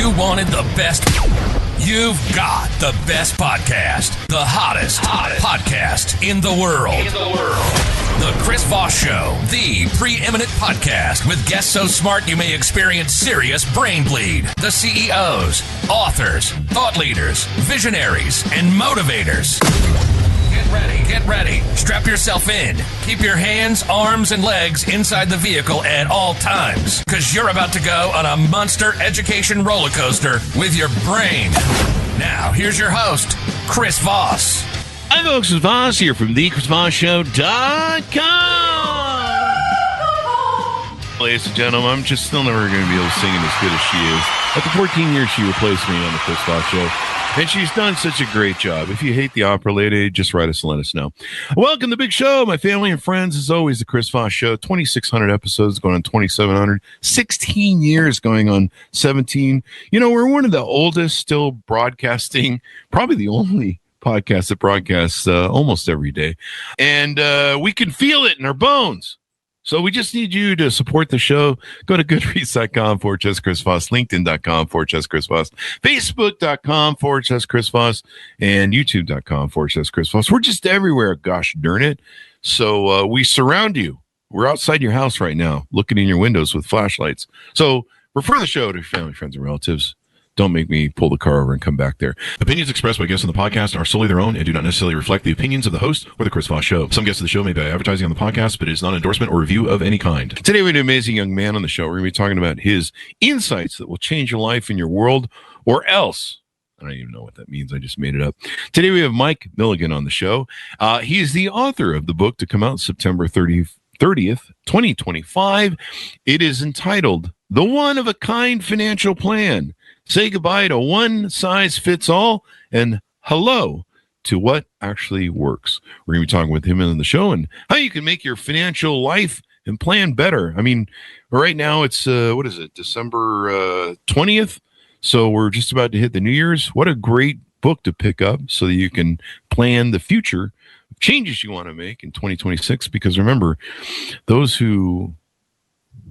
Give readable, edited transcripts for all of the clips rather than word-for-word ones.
you wanted the best, you've got the best podcast. The hottest podcast in the world. The Chris Voss Show, the preeminent podcast with guests so smart you may experience serious brain bleed. The CEOs, authors, thought leaders, visionaries, and motivators. Get ready. Strap yourself in. Keep your hands, arms, and legs inside the vehicle at all times, because you're about to go on a monster education roller coaster with your brain. Now, here's your host, Chris Voss. Hi, folks. It's Voss here from thechrisvossshow.com. Ladies and gentlemen, I'm just still never going to be able to sing it as good as she is. After 14 years, she replaced me on the Chris Voss Show. And she's done such a great job. If you hate the opera lady, just write us and let us know. Welcome to the big show, my family and friends. As always, the Chris Voss Show. 2,600 episodes going on 2,700. 16 years going on 17. You know, we're one of the oldest still broadcasting, probably the only podcast that broadcasts almost every day. And we can feel it in our bones. So we just need you to support the show. Go to goodreads.com/Chris Voss, LinkedIn.com/Chris Voss, Facebook.com/Chris Voss, and YouTube.com/Chris Voss. We're just everywhere, gosh darn it. So we surround you. We're outside your house right now, looking in your windows with flashlights. So refer the show to your family, friends, and relatives. Don't make me pull the car over and come back there. Opinions expressed by guests on the podcast are solely their own and do not necessarily reflect the opinions of the host or the Chris Voss Show. Some guests of the show may be advertising on the podcast, but it is not an endorsement or review of any kind. Today we have an amazing young man on the show. We're going to be talking about his insights that will change your life and your world, or else. I don't even know what that means. I just made it up. Today we have Mike Milligan on the show. He is the author of the book to come out September 30th, 2025. It is entitled The One-of-a-Kind Financial Plan. Say goodbye to one-size-fits-all and hello to what actually works. We're going to be talking with him on the show and how you can make your financial life and plan better. I mean, right now it's, December 20th? So we're just about to hit the New Year's. What a great book to pick up so that you can plan the future changes you want to make in 2026. Because remember, those who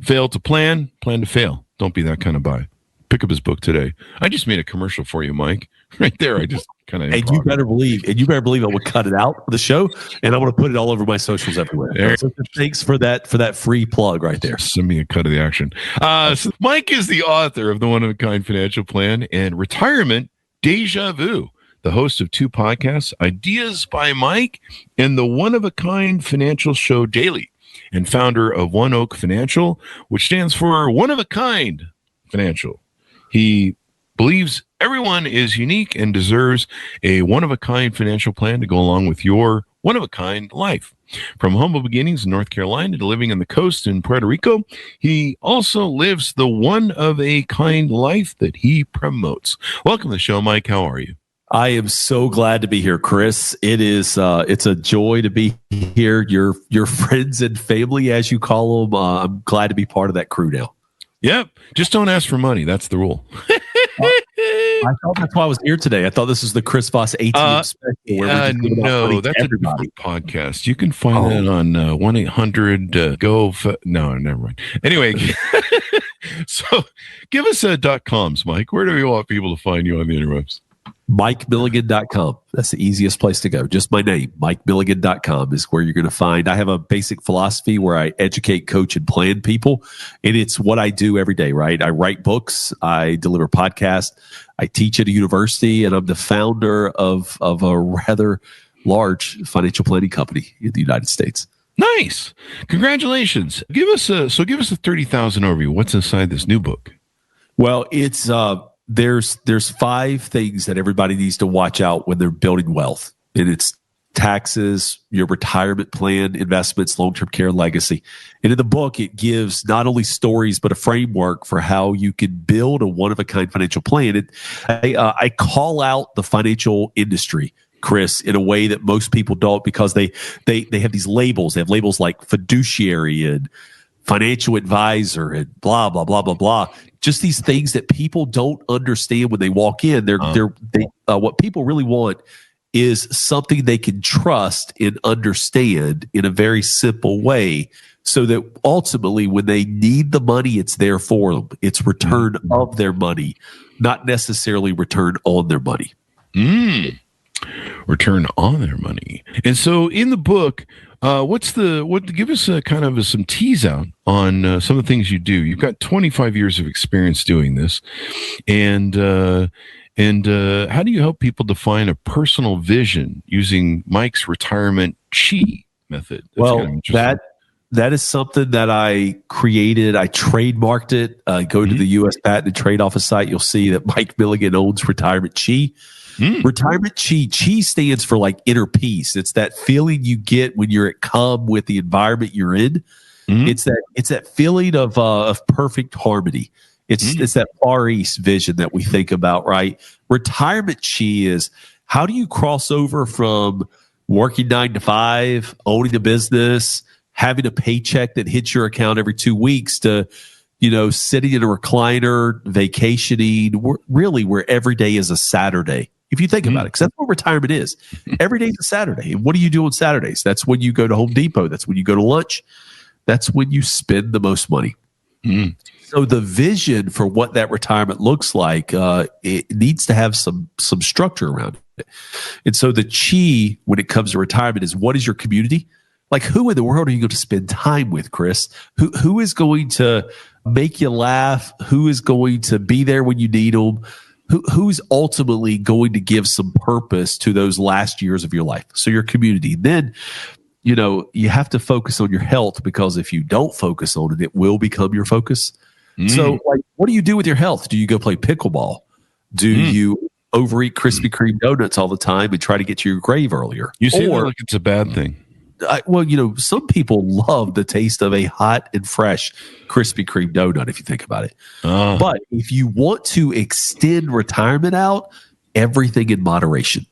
fail to plan to fail. Don't be that kind of guy. Pick up his book today. I just made a commercial for you, Mike. Right there. I just kind of. And you better believe I would cut it out of the show, and I'm going to put it all over my socials everywhere. So thanks for that free plug right there. Send me a cut of the action. So Mike is the author of the One-of-a-Kind Financial Plan and Retirement Déjà Vu, the host of two podcasts, Ideas by Mike and the One-of-a-Kind Financial Show Daily, and founder of One Oak Financial, which stands for One of a Kind Financial. He believes everyone is unique and deserves a one-of-a-kind financial plan to go along with your one-of-a-kind life. From humble beginnings in North Carolina to living on the coast in Puerto Rico, he also lives the one-of-a-kind life that he promotes. Welcome to the show, Mike. How are you? I am so glad to be here, Chris. It is it's a joy to be here. Your friends and family, as you call them. I'm glad to be part of that crew now. Yep. Just don't ask for money. That's the rule. I thought that's why I was here today. I thought this was the Chris Voss ATM special. No, that's everybody. A podcast. You can find that on 1-800-GO. No, never mind. Anyway, so give us .coms, Mike. Where do we want people to find you on the interwebs? MikeMilligan.com. That's the easiest place to go. Just my name, MikeMilligan.com is where you're going to find. I have a basic philosophy where I educate, coach, and plan people. And it's what I do every day, right? I write books. I deliver podcasts. I teach at a university. And I'm the founder of a rather large financial planning company in the United States. Nice. Congratulations. Give us a 30,000 overview. What's inside this new book? Well, it's there's 5 things that everybody needs to watch out when they're building wealth. And it's taxes, your retirement plan, investments, long-term care, legacy. And in the book, it gives not only stories, but a framework for how you can build a one-of-a-kind financial plan. I call out the financial industry, Chris, in a way that most people don't, because they have these labels. They have labels like fiduciary and financial advisor and blah, blah, blah, blah, blah. Just these things that people don't understand when they walk in. What people really want is something they can trust and understand in a very simple way so that ultimately when they need the money, it's there for them. It's return of their money, not necessarily return on their money. Return on their money. And so in the book, give us a kind of some tease out on some of the things you do. You've got 25 years of experience doing this. And how do you help people define a personal vision using Mike's retirement chi method? That's kind of interesting. That is something that I created. I trademarked it. Go to the U.S. Patent and Trade Office site. You'll see that Mike Milligan owns Retirement Chi. Retirement Chi stands for like inner peace. It's that feeling you get when you're at calm with the environment you're in. It's that feeling of perfect harmony. It's that Far East vision that we think about, right? Retirement Chi is how do you cross over from working 9 to 5, owning a business, having a paycheck that hits your account every 2 weeks to, sitting in a recliner, vacationing, where every day is a Saturday. If you think about it, because that's what retirement is. Every day is a Saturday. And what do you do on Saturdays? That's when you go to Home Depot. That's when you go to lunch. That's when you spend the most money. So the vision for what that retirement looks like, it needs to have some structure around it. And so the chi, when it comes to retirement, is what is your community? Like, who in the world are you going to spend time with, Chris? Who is going to make you laugh? Who is going to be there when you need them? Who's ultimately going to give some purpose to those last years of your life? So your community. Then, you have to focus on your health, because if you don't focus on it, it will become your focus. So, like, what do you do with your health? Do you go play pickleball? Do you overeat Krispy Kreme donuts all the time and try to get to your grave earlier? You say that like it's a bad thing. Some people love the taste of a hot and fresh Krispy Kreme donut, if you think about it. But if you want to extend retirement out, everything in moderation.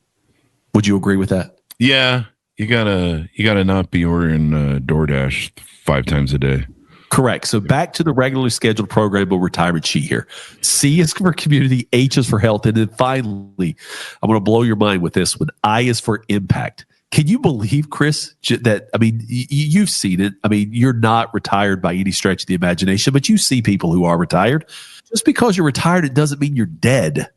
Would you agree with that? Yeah, you gotta not be ordering DoorDash 5 times a day. Correct. So back to the regularly scheduled programmable retirement sheet here. C is for community, H is for health, and then finally, I'm going to blow your mind with this one. I is for impact. Can you believe, Chris, that, you've seen it. You're not retired by any stretch of the imagination, but you see people who are retired. Just because you're retired, it doesn't mean you're dead.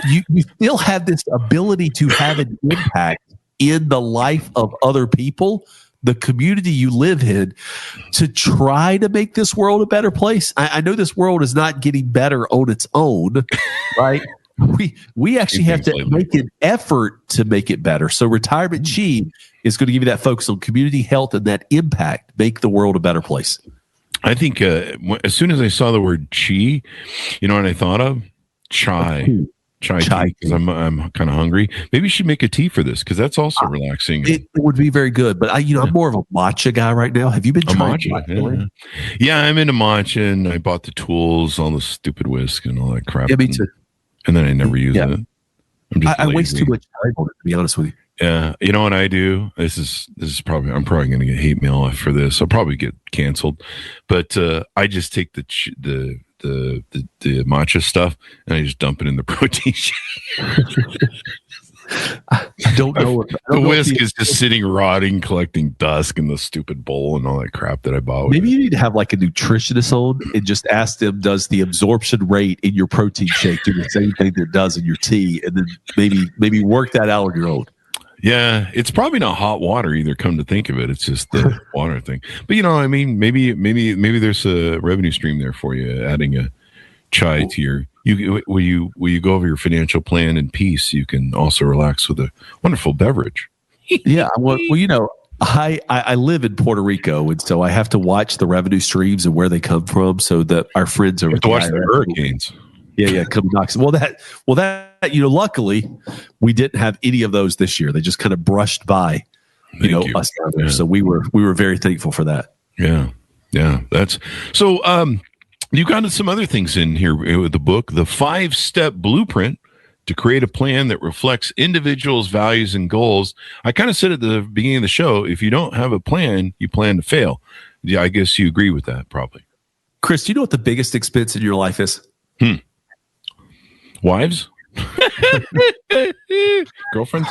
You still have this ability to have an impact in the life of other people, the community you live in, to try to make this world a better place. I know this world is not getting better on its own, right? We actually have to make an effort to make it better. So Retirement Chi is going to give you that focus on community health and that impact, make the world a better place. I think as soon as I saw the word chi, you know what I thought of? Chai tea, because I'm kind of hungry. Maybe you should make a tea for this, because that's also relaxing. It would be very good. But I'm more of a matcha guy right now. Have you been trying matcha? Yeah, I'm into matcha, and I bought the tools, all the stupid whisk and all that crap. Yeah, me too. And then I never use it. I waste too much time on it, to be honest with you. Yeah, you know what I do? This is probably, I'm probably going to get hate mail for this. I'll probably get canceled, but I just take the matcha stuff and I just dump it in the protein shake. I don't know. The whisk is just sitting rotting, collecting dust in the stupid bowl and all that crap that I bought. Maybe you need to have like a nutritionist on and just ask them, does the absorption rate in your protein shake do the same thing that it does in your tea? And then maybe work that out on your own. Yeah, it's probably not hot water either, come to think of it. It's just the water thing. But maybe there's a revenue stream there for you, adding a chai to your will you go over your financial plan in peace, you can also relax with a wonderful beverage. Yeah, well, I live in Puerto Rico, and so I have to watch the revenue streams and where they come from, so that our friends over there watch the hurricanes. Yeah, come knocks. Well, luckily we didn't have any of those this year. They just kind of brushed by, us down there. Yeah. So we were very thankful for that. Yeah. That's so. You've got some other things in here with the book, the 5-step blueprint to create a plan that reflects individuals' values and goals. I kind of said at the beginning of the show, if you don't have a plan, you plan to fail. Yeah, I guess you agree with that, probably. Chris, do you know what the biggest expense in your life is? Wives? Girlfriends?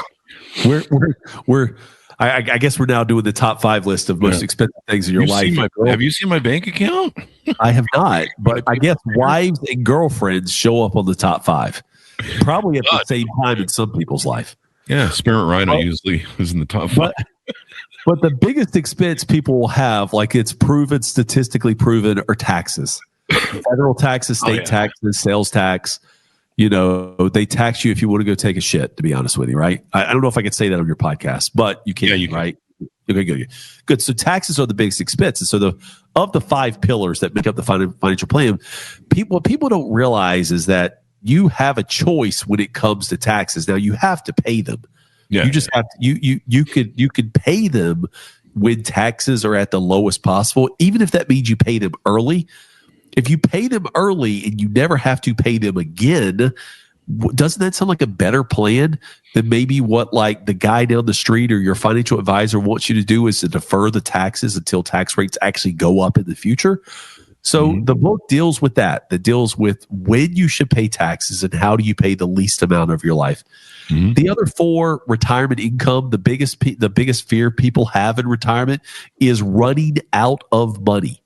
I guess we're now doing the top 5 list of most expensive things in your life. Have you seen my bank account? I have not, but I guess wives and girlfriends show up on the top 5, probably at the same time in some people's life. Yeah, Spearmint Rhino usually is in the top 5. But the biggest expense people will have, like it's proven, statistically proven, are taxes. Federal taxes, state taxes, sales tax. You know, they tax you if you want to go take a shit, to be honest with you, right? I don't know if I could say that on your podcast, but you can, right? Okay, good. So taxes are the biggest expense. And so of the 5 pillars that make up the financial plan, what people don't realize is that you have a choice when it comes to taxes. Now, you have to pay them. Yeah. You just have to, you could pay them when taxes are at the lowest possible, even if that means you pay them early. If you pay them early and you never have to pay them again, doesn't that sound like a better plan than maybe what like the guy down the street or your financial advisor wants you to do, is to defer the taxes until tax rates actually go up in the future? So the book deals with that. That deals with when you should pay taxes and how do you pay the least amount of your life. The other 4, retirement income. The biggest fear people have in retirement is running out of money.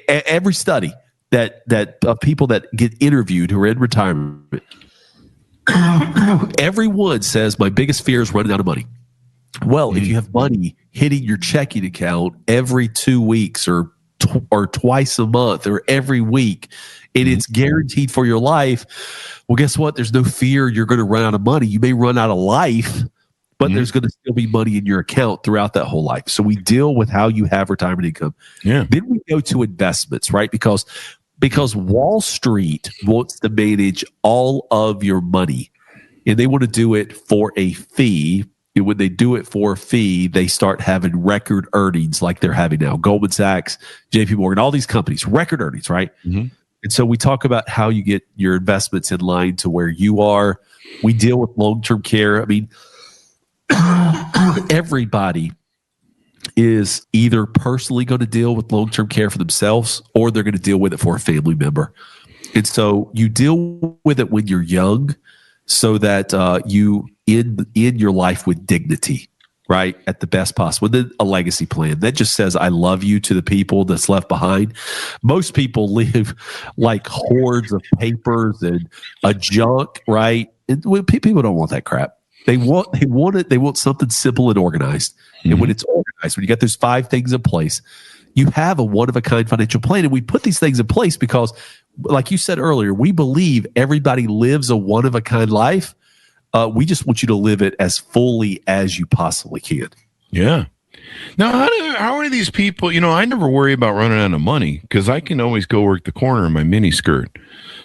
Every study that of people that get interviewed who are in retirement, everyone says my biggest fear is running out of money. Well, if you have money hitting your checking account every 2 weeks or twice a month or every week, and it's guaranteed for your life, well, guess what? There's no fear you're going to run out of money. You may run out of life, but there's going to still be money in your account throughout that whole life. So we deal with how you have retirement income. Yeah. Then we go to investments, right? Because Wall Street wants to manage all of your money, and they want to do it for a fee. And when they do it for a fee, they start having record earnings like they're having now. Goldman Sachs, JP Morgan, all these companies, record earnings, right? And so we talk about how you get your investments in line to where you are. We deal with long-term care. I mean, everybody is either personally going to deal with long-term care for themselves or they're going to deal with it for a family member. And so you deal with it when you're young so that you end your life with dignity, right? At the best possible. And then a legacy plan that just says, I love you to the people that's left behind. Most people live like hordes of papers and a junk, right? And people don't want that crap. They want something simple and organized. And when it's organized, when you got those 5 things in place, you have a one-of-a-kind financial plan. And we put these things in place because, like you said earlier, we believe everybody lives a one-of-a-kind life. We just want you to live it as fully as you possibly can. Yeah. Now, how are these people? You know, I never worry about running out of money because I can always go work the corner in my mini skirt.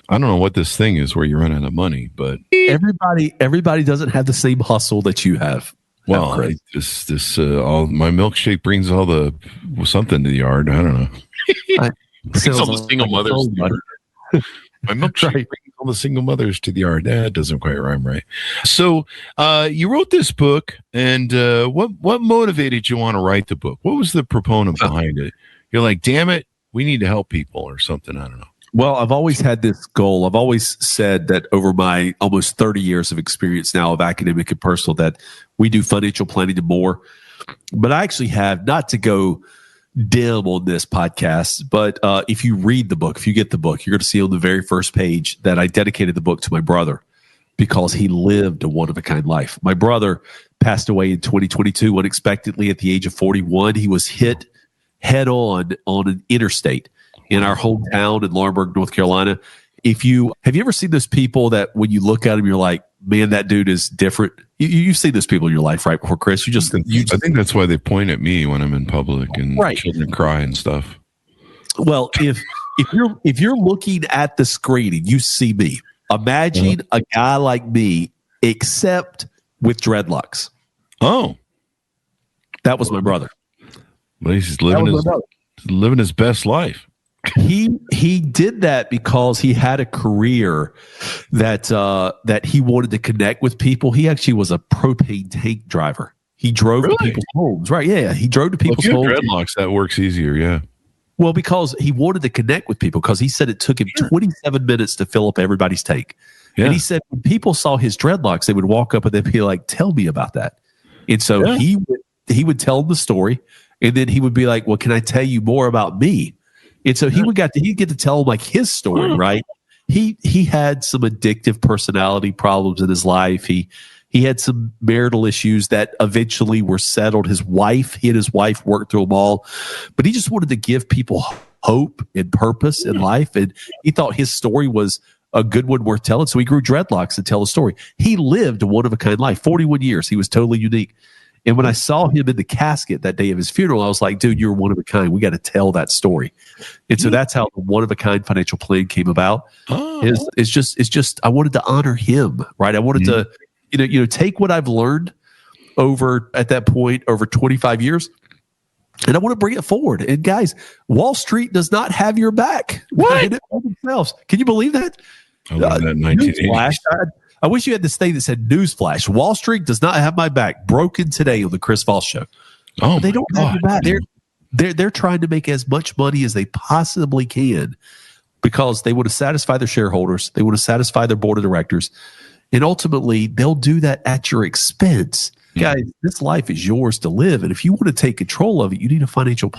I don't know what this thing is where you run out of money, but everybody doesn't have the same hustle that you have. Well, all my milkshake brings all the something to the yard. I don't know. Brings all the single mothers. My milkshake brings all the single mothers to the yard. That doesn't quite rhyme right. So you wrote this book, and what motivated you want to write the book? What was the proponent behind it? You're like, damn it, we need to help people or something. I don't know. Well, I've always had this goal. I've always said that over my almost 30 years of experience now of academic and personal, that we do financial planning and more. But I actually have, not to go dim on this podcast, but if you read the book, if you get the book, you're going to see on the very first page that I dedicated the book to my brother because he lived a one-of-a-kind life. My brother passed away in 2022 unexpectedly at the age of 41. He was hit head-on an interstate in our hometown in Laurinburg, North Carolina. Have you ever seen those people that when you look at them, you're like, man, that dude is different? You've seen those people in your life, right? Before Chris, I think that's why they point at me when I'm in public and children cry and stuff. Well, if you're looking at the screen and you see me, imagine a guy like me, except with dreadlocks. Oh, that was my brother. Well, he's living his best life. He did that because he had a career that he wanted to connect with people. He actually was a propane tank driver. He drove to people's homes, right? Yeah, he drove to people's homes. Dreadlocks, that works easier, yeah. Well, because he wanted to connect with people, because he said it took him 27 minutes to fill up everybody's tank. Yeah. And he said when people saw his dreadlocks, they would walk up and they'd be like, "Tell me about that." And so he would tell them the story, and then he would be like, well, can I tell you more about me? And so he'd get to tell them like his story, right? He had some addictive personality problems in his life. He had some marital issues that eventually were settled. He and his wife worked through them all, but he just wanted to give people hope and purpose in life. And he thought his story was a good one worth telling. So he grew dreadlocks to tell the story. He lived a one-of-a-kind life, 41 years. He was totally unique. And when I saw him in the casket that day of his funeral, I was like, dude, you're one of a kind. We got to tell that story. And so that's how the one-of-a-kind financial plan came about. It's just I wanted to honor him, right? I wanted to, take what I've learned at that point over 25 years, and I want to bring it forward. And guys, Wall Street does not have your back. What? Themselves. Can you believe that? I love that 1980s. I wish you had this thing that said newsflash. Wall Street does not have my back. Broken today on the Chris Voss Show. Oh, they don't have your back. They're trying to make as much money as they possibly can because they want to satisfy their shareholders. They want to satisfy their board of directors. And ultimately, they'll do that at your expense. Guys, this life is yours to live. And if you want to take control of it, you need a financial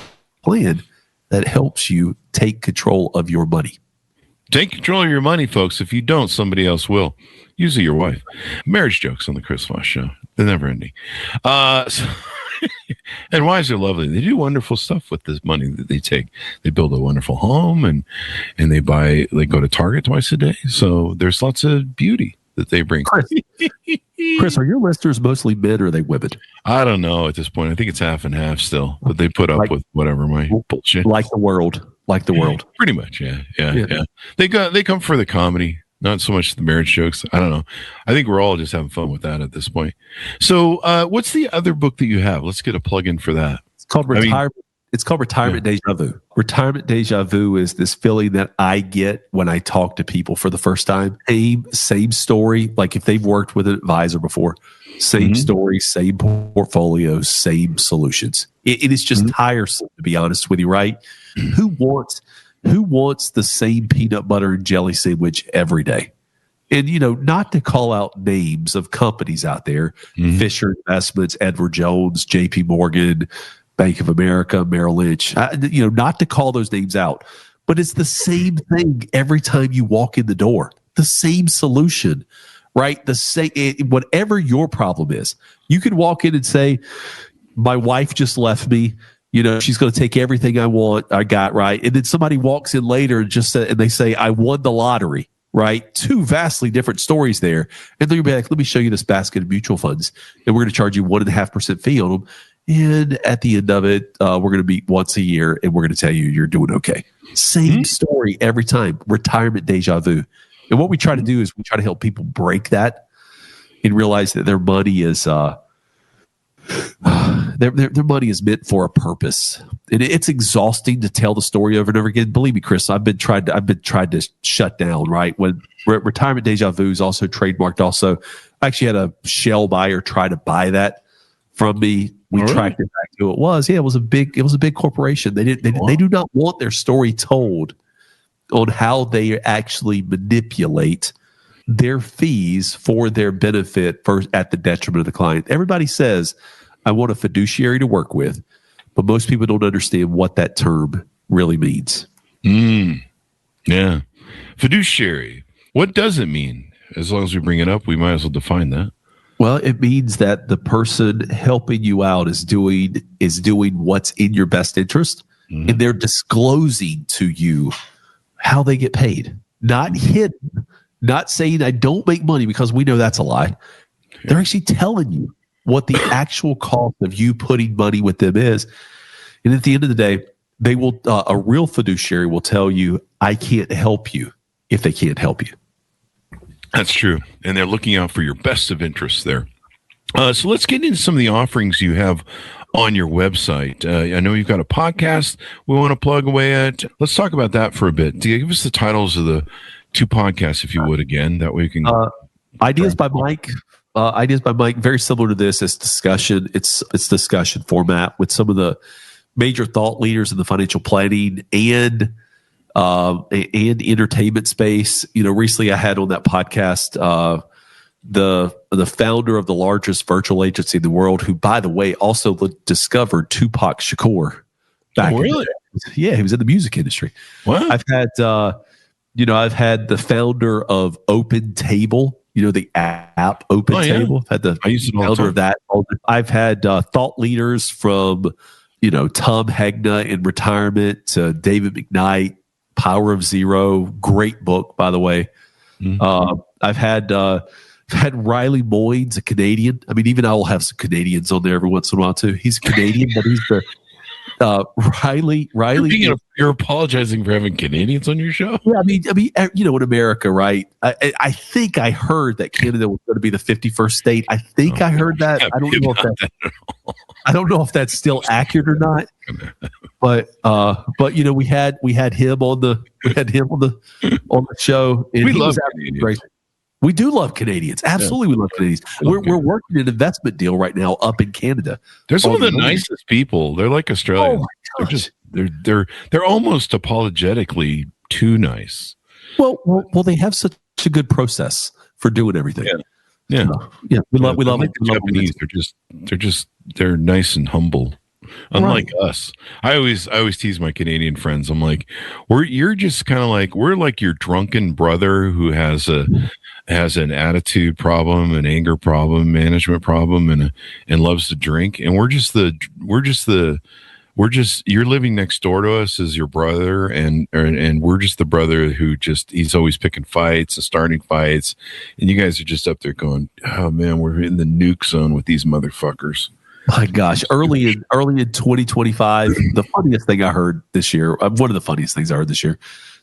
plan that helps you take control of your money. Take control of your money, folks. If you don't, somebody else will. Usually your wife. Marriage jokes on the Chris Voss Show. They're never ending. And wives are lovely. They do wonderful stuff with this money that they take. They build a wonderful home and they go to Target twice a day. So there's lots of beauty that they bring. Chris, are your listeners mostly men or are they women? I don't know at this point. I think it's half and half still, but they put up with whatever my bullshit. Like the world. Pretty much, yeah. They come for the comedy, not so much the marriage jokes. I don't know. I think we're all just having fun with that at this point. So, what's the other book that you have? Let's get a plug in for that. It's called Retirement. It's called Retirement Déjà Vu. Retirement Déjà Vu is this feeling that I get when I talk to people for the first time. Same story. Like if they've worked with an advisor before, same story, same portfolio, same solutions. It is just tiresome, to be honest with you, right? Who wants the same peanut butter and jelly sandwich every day? And, not to call out names of companies out there, Fisher Investments, Edward Jones, JP Morgan, Bank of America, Merrill Lynch, not to call those names out, but it's the same thing every time you walk in the door, the same solution, right? Whatever your problem is, you can walk in and say, my wife just left me. She's going to take everything I got, right? And then somebody walks in later and they say, I won the lottery, right? Two vastly different stories there. And they'll be like, let me show you this basket of mutual funds. And we're going to charge you 1.5% fee on them. And at the end of it, we're going to meet once a year and we're going to tell you you're doing okay. Same story every time. Retirement Déjà Vu. And what we try to do is we try to help people break that and realize that their money is their money is meant for a purpose. And it's exhausting to tell the story over and over again. Believe me, Chris, I've been tried to shut down, right? When Retirement Déjà Vu is also trademarked. Also, I actually had a shell buyer try to buy that from me. We tracked it back to who it was. Yeah, it was a big corporation. They do not want their story told on how they actually manipulate their fees for their benefit at the detriment of the client. Everybody says, I want a fiduciary to work with, but most people don't understand what that term really means. Yeah. Fiduciary. What does it mean? As long as we bring it up, we might as well define that. Well, it means that the person helping you out is doing what's in your best interest, and they're disclosing to you how they get paid. Not hidden, not saying I don't make money, because we know that's a lie. They're actually telling you what the actual cost of you putting money with them is. And at the end of the day, they will a real fiduciary will tell you, I can't help you if they can't help you. That's true. And they're looking out for your best of interests there. So let's get into some of the offerings you have on your website. I know you've got a podcast we want to plug away at. Let's talk about that for a bit. Give us the titles of the two podcasts, if you would, again. That way you can... Ideas by Mike. Ideas by Mike, very similar to this. It's discussion. It's discussion format with some of the major thought leaders in the financial planning and entertainment space. Recently I had on that podcast the founder of the largest virtual agency in the world, who, by the way, also discovered Tupac Shakur. Really? Yeah, he was in the music industry. What? I've had the founder of Open Table, the app Open Table. I've had I use it all the founder time. of that. I've had thought leaders from, Tom Hegna in Retirement to David McKnight, Power of Zero. Great book, by the way. Mm-hmm. I've had Riley Moynes, a Canadian. I mean, even I will have some Canadians on there every once in a while too. He's Canadian, but he's the Riley. You're apologizing for having Canadians on your show? Yeah, I mean, in America, right? I think I heard that Canada was going to be the 51st state. I think I heard that. I don't know if I don't know if that's still accurate or not. But we had him on the show. And we love Canadians. We do love Canadians. Absolutely, we love Canadians. We're working an investment deal right now up in Canada. They're some of the nicest people. They're like Australians. Oh, they're almost apologetically too nice. Well, they have such a good process for doing everything. Yeah. We love like the Japanese. They're nice and humble. Unlike us. I always tease my Canadian friends. I'm like, you're just kind of like, we're like your drunken brother who has an attitude problem, an anger problem, management problem, and loves to drink. And you're living next door to us as your brother, and we're just the brother who he's always picking fights and starting fights. And you guys are just up there going, oh man, we're in the nuke zone with these motherfuckers. My gosh, early in 2025, the funniest thing I heard this year, one of the funniest things I heard this year,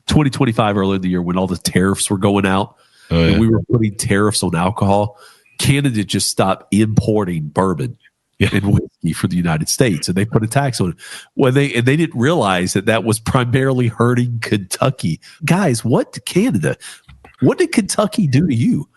2025, early in the year when all the tariffs were going out, and we were putting tariffs on alcohol, Canada just stopped importing bourbon and whiskey for the United States, and they put a tax on it. Well, they didn't realize that was primarily hurting Kentucky. Guys, what did Kentucky do to you?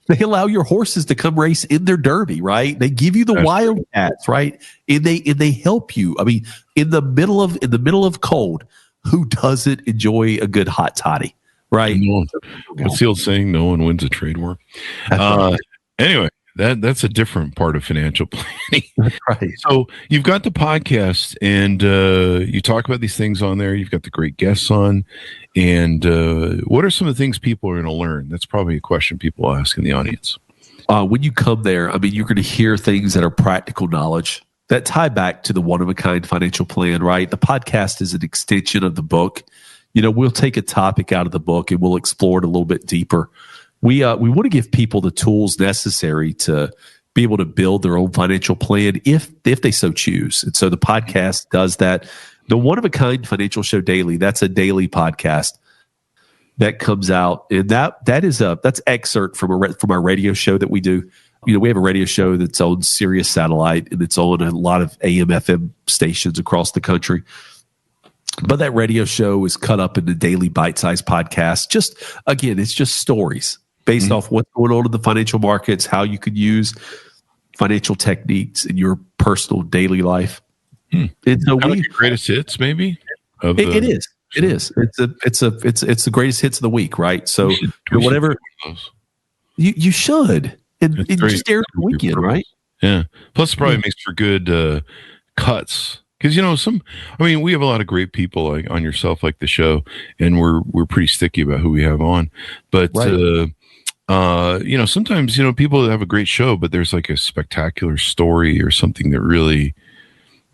They allow your horses to come race in their derby, right? They give you the Wildcats, right? And they help you. I mean, in the middle of cold, who doesn't enjoy a good hot toddy, right? What's the old saying? No one wins a trade war. Anyway, that's a different part of financial planning. That's right. So you've got the podcast, and you talk about these things on there. You've got the great guests on. And what are some of the things people are going to learn? That's probably a question people ask in the audience. When you come there, I mean, you're going to hear things that are practical knowledge that tie back to the one-of-a-kind financial plan, right? The podcast is an extension of the book. We'll take a topic out of the book and we'll explore it a little bit deeper. We want to give people the tools necessary to be able to build their own financial plan if they so choose. And so the podcast does that. The One of a Kind Financial Show Daily, that's a daily podcast that comes out, and that's excerpt from our radio show that we do. We have a radio show that's on Sirius Satellite, and it's on a lot of AM FM stations across the country. But that radio show is cut up into daily bite-sized podcasts. It's just stories based off what's going on in the financial markets, how you could use financial techniques in your personal daily life. And so like your greatest hits, maybe. It is. It's the greatest hits of the week, right? So whatever you should, and just air the weekend, right? Yeah. Plus, it probably makes for good cuts because we have a lot of great people on yourself, like the show, and we're pretty sticky about who we have on. But sometimes people have a great show, but there's like a spectacular story or something that really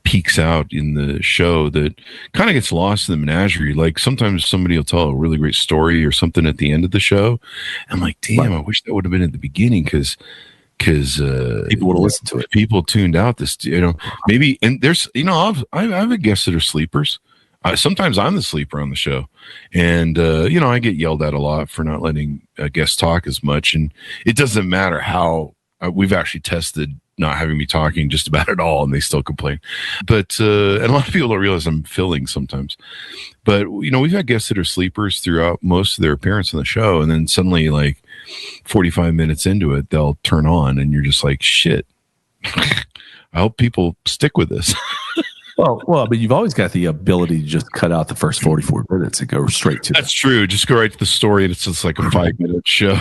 peeks out in the show that kind of gets lost in the menagerie. Like sometimes somebody will tell a really great story or something at the end of the show. I'm like, damn, I wish that would have been at the beginning because people would have listened to it. People tuned out this, maybe. And there's, I have guests that are sleepers. Sometimes I'm the sleeper on the show, and I get yelled at a lot for not letting guests talk as much. And it doesn't matter how we've actually tested not having me talking just about it all, and they still complain. But and a lot of people don't realize I'm filling sometimes. But we've had guests that are sleepers throughout most of their appearance on the show, and then suddenly, like 45 minutes into it, they'll turn on, and you're just like, shit. I hope people stick with this. Well, you've always got the ability to just cut out the first 44 minutes and go straight to That's true. Just go right to the story, and it's just like a 5-minute show.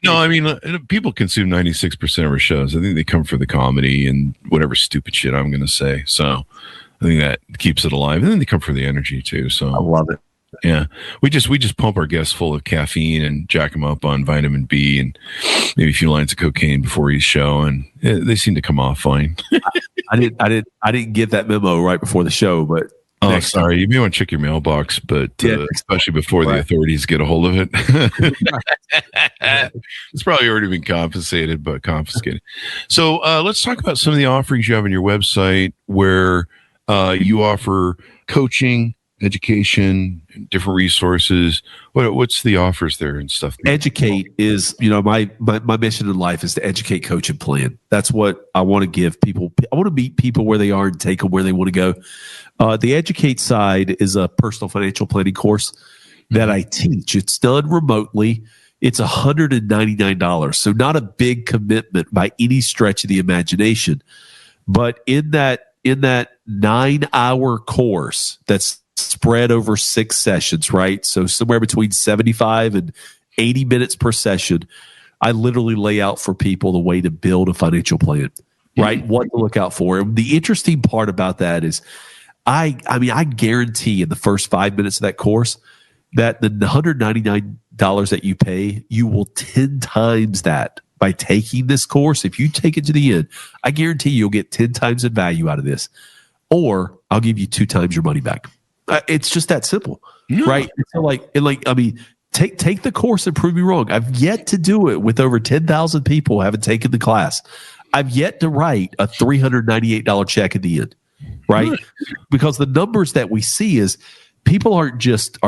No, I mean, people consume 96% of our shows. I think they come for the comedy and whatever stupid shit I'm going to say. So I think that keeps it alive. And then they come for the energy too. So I love it. Yeah, we just pump our guests full of caffeine and jack them up on vitamin B and maybe a few lines of cocaine before each show, and they seem to come off fine. I didn't get that memo right before the show, but sorry, you may want to check your mailbox, but especially before the authorities get a hold of it. It's probably already been confiscated. So let's talk about some of the offerings you have on your website where you offer coaching, education, different resources. What's the offers there and stuff? Educate is, my mission in life is to educate, coach, and plan. That's what I want to give people. I want to meet people where they are and take them where they want to go. The educate side is a personal financial planning course that I teach. It's done remotely. It's $199. So not a big commitment by any stretch of the imagination. But in that 9-hour course that's spread over 6 sessions, right? So somewhere between 75 and 80 minutes per session, I literally lay out for people the way to build a financial plan, right? What to look out for. And the interesting part about that is I guarantee in the first 5 minutes of that course that the $199 that you pay, you will 10 times that by taking this course. If you take it to the end, I guarantee you'll get 10 times the value out of this, or I'll give you 2 times your money back. It's just that simple, right? So take the course and prove me wrong. I've yet to do it with over 10,000 people haven't taken the class. I've yet to write a $398 check at the end, right? Because the numbers that we see is people aren't just saving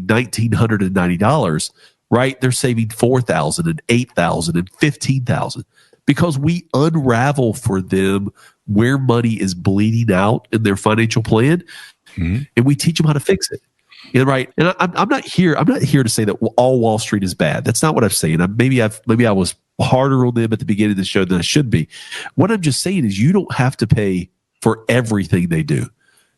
$1,990, right? They're saving $4,000 and $8,000 and $15,000 because we unravel for them where money is bleeding out in their financial plan. And we teach them how to fix it. Right. And I'm not here to say that all Wall Street is bad. That's not what I'm saying. Maybe I was harder on them at the beginning of the show than I should be. What I'm just saying is you don't have to pay for everything they do.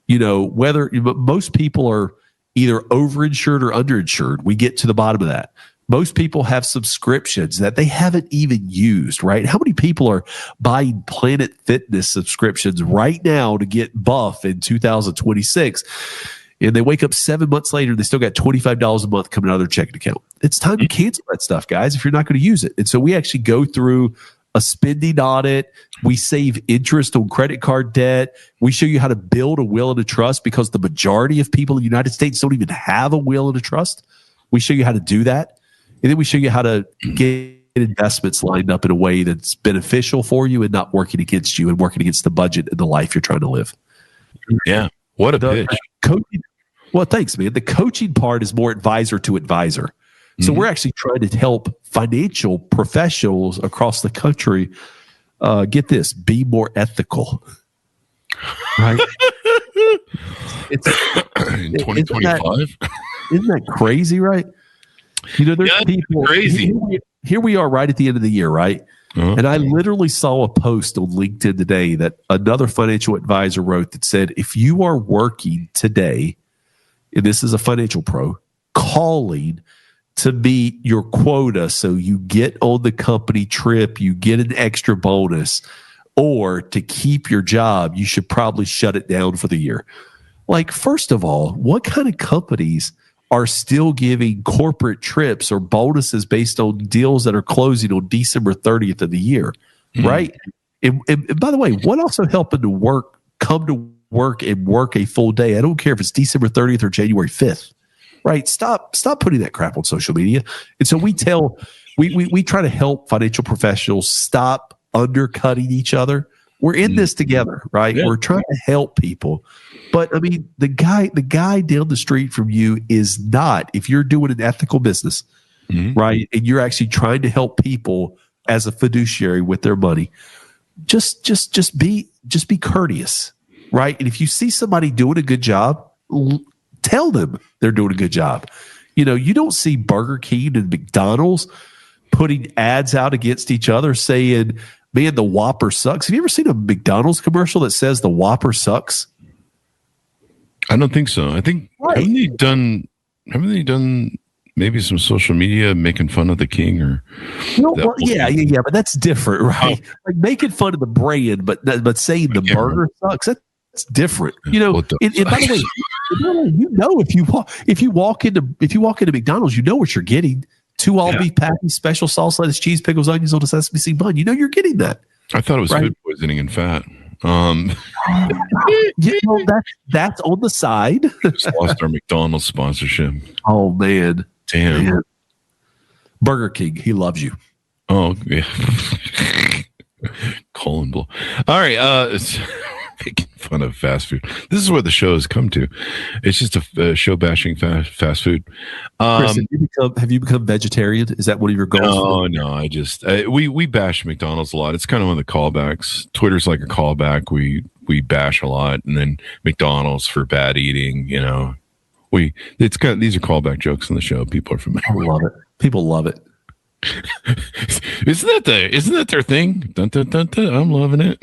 Whether most people are either overinsured or underinsured. We get to the bottom of that. Most people have subscriptions that they haven't even used, right? How many people are buying Planet Fitness subscriptions right now to get buff in 2026? And they wake up 7 months later and they still got $25 a month coming out of their checking account. It's time to cancel that stuff, guys, if you're not going to use it. And so we actually go through a spending audit. We save interest on credit card debt. We show you how to build a will and a trust because the majority of people in the United States don't even have a will and a trust. We show you how to do that. And then we show you how to get investments lined up in a way that's beneficial for you and not working against you and working against the budget and the life you're trying to live. Yeah. What a pitch. Coaching, well, thanks, man. The coaching part is more advisor to advisor. So we're actually trying to help financial professionals across the country get this, be more ethical. Right? In 2025? Isn't that crazy, right? There's people crazy. Here we are right at the end of the year, right? And I literally saw a post on LinkedIn today that another financial advisor wrote that said, if you are working today, and this is a financial pro, calling to meet your quota so you get on the company trip, you get an extra bonus, or to keep your job, you should probably shut it down for the year. Like, first of all, what kind of companies are still giving corporate trips or bonuses based on deals that are closing on December 30th of the year, right? And by the way, what also helping to come to work and work a full day? I don't care if it's December 30th or January 5th, right? Stop putting that crap on social media. And so we try to help financial professionals stop undercutting each other. We're in this together, right? Yeah. We're trying to help people. But I mean, the guy down the street from you is not, if you're doing an ethical business, right? And you're actually trying to help people as a fiduciary with their money, just be courteous, right? And if you see somebody doing a good job, tell them they're doing a good job. You don't see Burger King and McDonald's putting ads out against each other saying, man, the Whopper sucks. Have you ever seen a McDonald's commercial that says the Whopper sucks? I don't think so. I think haven't they done maybe some social media making fun of the king or yeah, but that's different, right? Like making fun of the brand, but saying the burger sucks. That's different, you know. And by the way, you know, if you walk into McDonald's, you know what you're getting: 2 all-beef patties, special sauce, lettuce, cheese, pickles, onions on a sesame seed bun. You know you're getting that. I thought it was food poisoning and fat. That's on the side. Just lost our McDonald's sponsorship. Oh man, damn. Man. Burger King, he loves you. Oh yeah. Colon blow. All right, it's making fun of fast food. This is what the show has come to. It's just a show bashing fast food. Chris, have you become vegetarian? Is that one of your goals? No. I just we bash McDonald's a lot. It's kind of one of the callbacks. Twitter's like a callback. We bash a lot, and then McDonald's for bad eating. You know, these are callback jokes on the show. People are familiar. I love it. People love it. Isn't that their thing? Dun, dun, dun, dun. I'm loving it.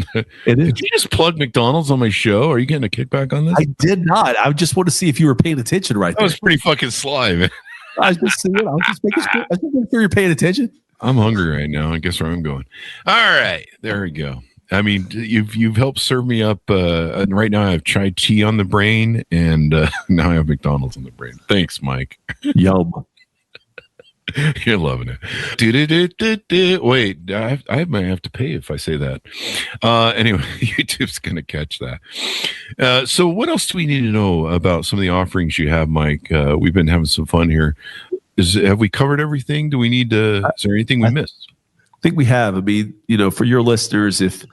It is. Did you just plug McDonald's on my show? Are you getting a kickback on this? I did not. I just want to see if you were paying attention right there. That was pretty fucking sly, man. I was just seeing it. I was just making sure you're paying attention. I'm hungry right now. I guess where I'm going. All right, there we go. I mean, you've helped serve me up, and right now I have chai tea on the brain, and now I have McDonald's on the brain. Thanks, Mike. Yum. You're loving it. Wait, I might have to pay if I say that. Anyway, YouTube's going to catch that. So what else do we need to know about some of the offerings you have, Mike? We've been having some fun here. Have we covered everything? Do we need to, is there anything we missed? I think we have. I mean, you know, for your listeners, if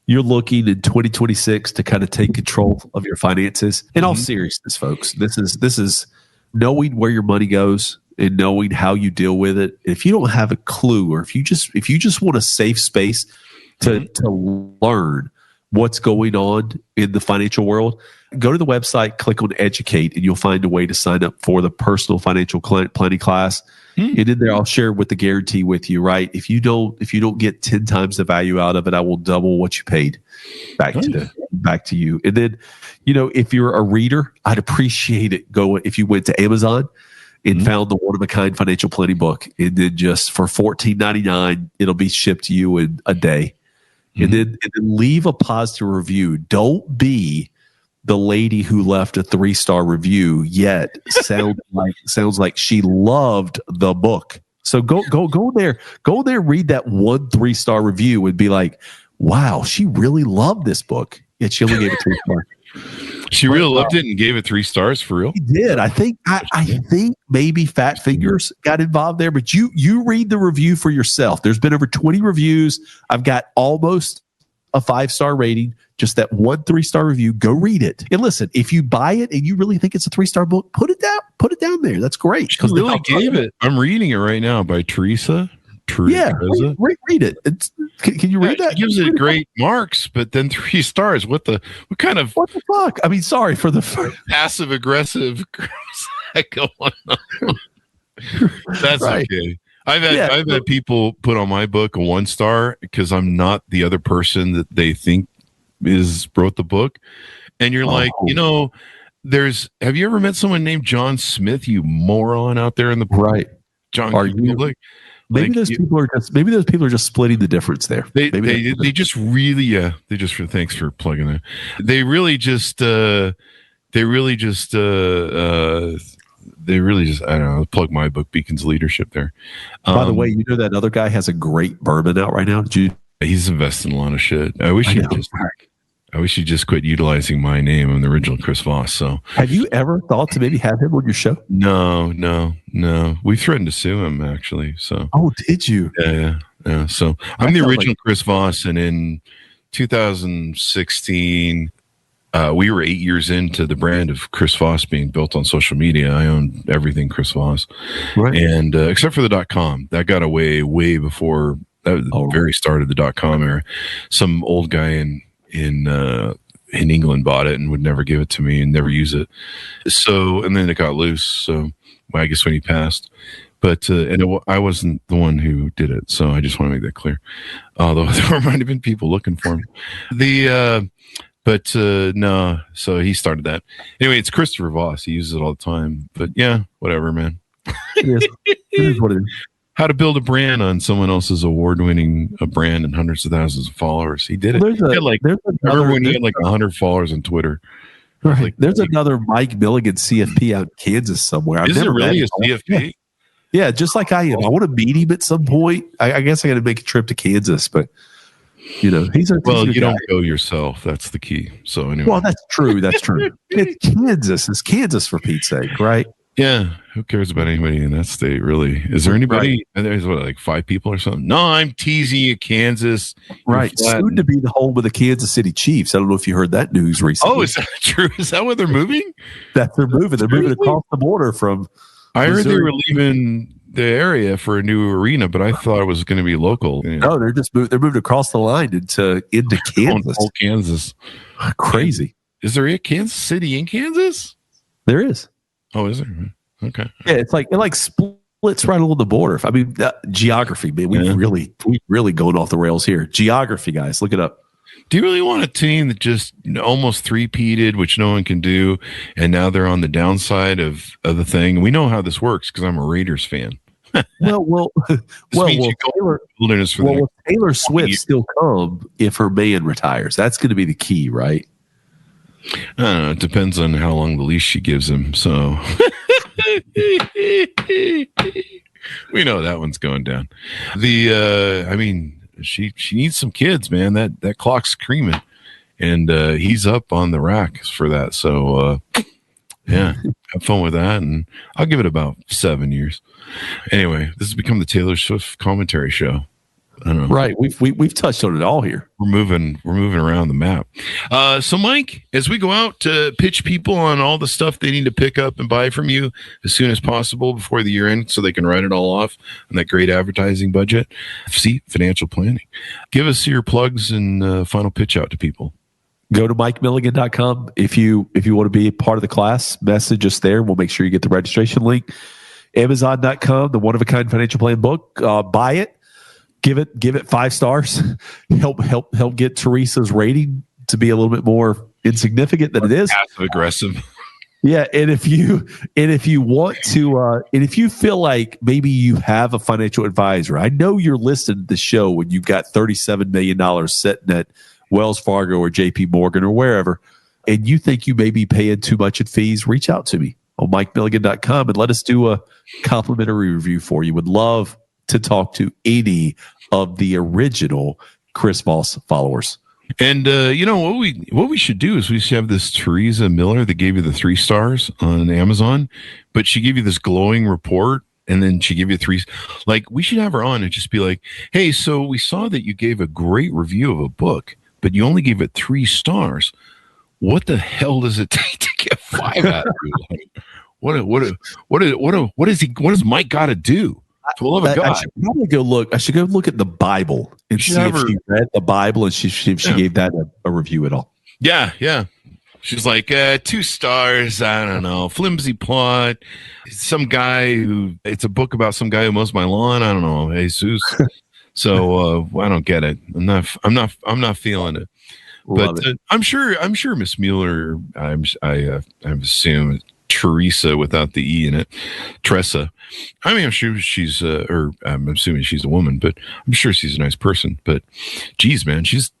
you're looking in 2026 to kind of take control of your finances, in all seriousness, folks, this is knowing where your money goes and knowing how you deal with it. If you don't have a clue, or if you just want a safe space to learn what's going on in the financial world, go to the website, click on educate, and you'll find a way to sign up for the personal financial planning class. And in there, I'll share with the guarantee with you, right? If you don't get 10 times the value out of it, I will double what you paid back to you. And then, you know, if you're a reader, I'd appreciate it. If you went to Amazon and found the one-of-a-kind financial planning book, and then just for $14.99, it'll be shipped to you in a day. And then leave a positive review. Don't be the lady who left a 3-star review, yet sounds like she loved the book. So go there, read that 1 3-star review and be like, wow, she really loved this book. Yet she only gave it 3 stars. She really loved it and gave it 3 stars for real. She did. I think maybe Fat Fingers got involved there, but you read the review for yourself. There's been over 20 reviews. I've got almost a 5-star rating. Just that 1 3-star review. Go read it. And listen, if you buy it and you really think it's a 3-star book, put it down there. That's great. She really gave it. I'm reading it right now by Teresa. Yeah, read it. Can you read that? She gives it great marks, but then 3 stars. What the fuck? I mean, sorry for the passive aggressive going on. That's right. Okay. I've had people put on my book a 1 star because I'm not the other person that they think wrote the book. And you're like, you know, have you ever met someone named John Smith, you moron out there in the right? John, are you like? Maybe those people are just splitting the difference there. They just really thanks for plugging that. They really just I don't know, plug my book, Beacon's Leadership there. By the way, you know that other guy has a great bourbon out right now. He's investing in a lot of shit. I wish he just quit utilizing my name. I'm the original Chris Voss. So, have you ever thought to maybe have him on your show? No. We threatened to sue him actually. So, oh, did you? Yeah. So I'm the original Chris Voss, and in 2016, we were 8 years into the brand of Chris Voss being built on social media. I own everything Chris Voss, right? And except for the .com, that got away way before the very start of the .com era. Some old guy in England bought it and would never give it to me and never use it. So, and then it got loose. So, I guess when he passed, but I wasn't the one who did it. So I just want to make that clear. Although there might have been people looking for him. No. So he started that. Anyway, it's Christopher Voss. He uses it all the time. But yeah, whatever, man. It is what it is. How to build a brand on someone else's award-winning brand and hundreds of thousands of followers. He did it. I remember when he had like 100 followers on Twitter. Right. Like, there's another Mike Milligan CFP out in Kansas somewhere. Is it really a CFP? Yeah, just like I am. I want to meet him at some point. I guess I got to make a trip to Kansas, but you don't go yourself. That's the key. So anyway. Well, that's true. That's true. It's Kansas. It's Kansas for Pete's sake, right? Yeah, who cares about anybody in that state, really? Is there anybody? Right. There's like 5 people or something. No, I'm teasing you, Kansas. Right, soon to be the home of the Kansas City Chiefs. I don't know if you heard that news recently. Oh, is that true? Is that where they're moving? That they're moving. They're moving across the border from. I heard they were leaving the area for a new arena, but I thought it was going to be local. No, they're just they're moving across the line into Kansas. Whole Kansas, crazy. Is there a Kansas City in Kansas? There is. Oh, is there? Okay. Yeah, it splits right along the border. I mean, geography, man. We really going off the rails here. Geography, guys, look it up. Do you really want a team that just almost three-peated, which no one can do, and now they're on the downside of the thing? We know how this works because I'm a Raiders fan. Will Taylor Swift still come if her man retires? That's going to be the key, right? I don't know. It depends on how long the leash she gives him. So we know that one's going down. She needs some kids, man. That clock's screaming, and he's up on the rack for that. So yeah, have fun with that, and I'll give it about 7 years. Anyway, this has become the Taylor Swift commentary show. I don't know. Right, we've touched on it all here. We're moving around the map. So, Mike, as we go out to pitch people on all the stuff they need to pick up and buy from you as soon as possible before the year end, so they can write it all off on that great advertising budget. See, financial planning. Give us your plugs and final pitch out to people. Go to MikeMilligan.com. If you want to be a part of the class, message us there. We'll make sure you get the registration link. Amazon.com, the One of a Kind Financial Plan book. Buy it. Give it 5 stars. Help get Teresa's rating to be a little bit more insignificant than it is. Passive aggressive. Yeah, and if you want to, and if you feel like maybe you have a financial advisor, I know you're listening to the show when you've got $37 million sitting at Wells Fargo or JP Morgan or wherever, and you think you may be paying too much in fees, reach out to me on MikeMilligan.com and let us do a complimentary review for you. Would love to talk to any of the original Chris Voss followers. And what we should do is we should have this Teresa Miller that gave you the 3 stars on Amazon, but she gave you this glowing report, and then she gave you 3. Like, we should have her on and just be like, hey, so we saw that you gave a great review of a book, but you only gave it 3 stars. What the hell does it take to get 5 out of you? Like, what does Mike got to do? For the love of God. I should probably go look. I should go look at the Bible and see if she read the Bible and if she gave that a review at all. Yeah. She's like 2 stars. I don't know, flimsy plot. Some guy it's a book about some guy who mows my lawn. I don't know, Jesus. So I don't get it. I'm not feeling it. But I'm sure Miss Mueller. I assume Teresa without the E in it. Tressa. I mean, I'm sure she's, I'm assuming she's a woman, but I'm sure she's a nice person. But, geez, man, she's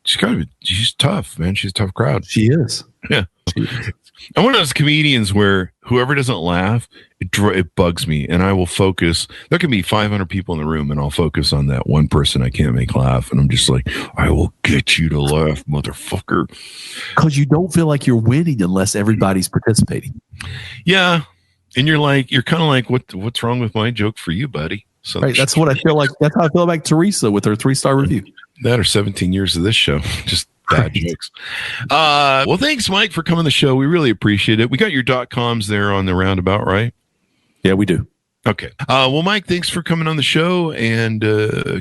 tough, man. She's a tough crowd. She is. Yeah. I'm one of those comedians where whoever doesn't laugh, it bugs me, and I will focus. There can be 500 people in the room, and I'll focus on that one person I can't make laugh, and I'm just like, I will get you to laugh, motherfucker. Because you don't feel like you're winning unless everybody's participating. Yeah. And you're kind of like, what's wrong with my joke for you, buddy? So right, that's what I feel like. That's how I feel like Teresa with her 3-star review. That or 17 years of this show, just bad jokes. Well, thanks, Mike, for coming on the show. We really appreciate it. We got your .coms there on the roundabout, right? Yeah, we do. Okay. Well, Mike, thanks for coming on the show and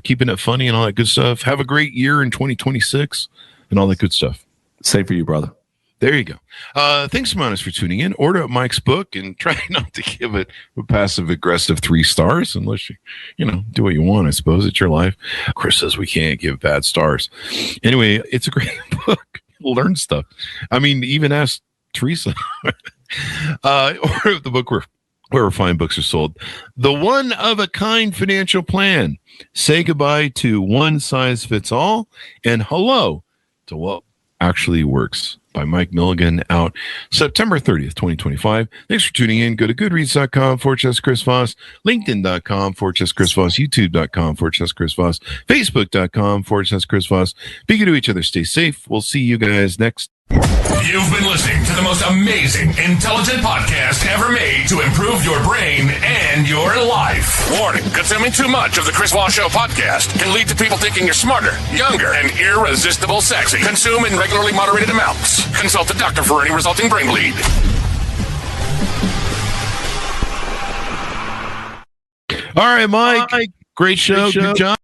keeping it funny and all that good stuff. Have a great year in 2026 and all that good stuff. Same for you, brother. There you go. Thanks, Monis, for tuning in. Order up Mike's book and try not to give it a passive-aggressive 3 stars unless you do what you want, I suppose. It's your life. Chris says we can't give bad stars. Anyway, it's a great book. You'll learn stuff. I mean, even ask Teresa. Order the book wherever fine books are sold. The One of a Kind Financial Plan. Say goodbye to one size fits all and hello to what actually works, by Mike Milligan, out September 30th, 2025. Thanks for tuning in. Go to goodreads.com/Chris Voss, linkedin.com/Chris Voss, youtube.com/Chris Voss, facebook.com/Chris Voss. Be good to each other. Stay safe. We'll see you guys next. You've been listening to the most amazing, intelligent podcast ever made to improve your brain and your life. Warning, consuming too much of the Chris Voss Show podcast can lead to people thinking you're smarter, younger, and irresistible sexy. Consume in regularly moderated amounts. Consult a doctor for any resulting brain bleed. All right, Mike. Great show. Good job.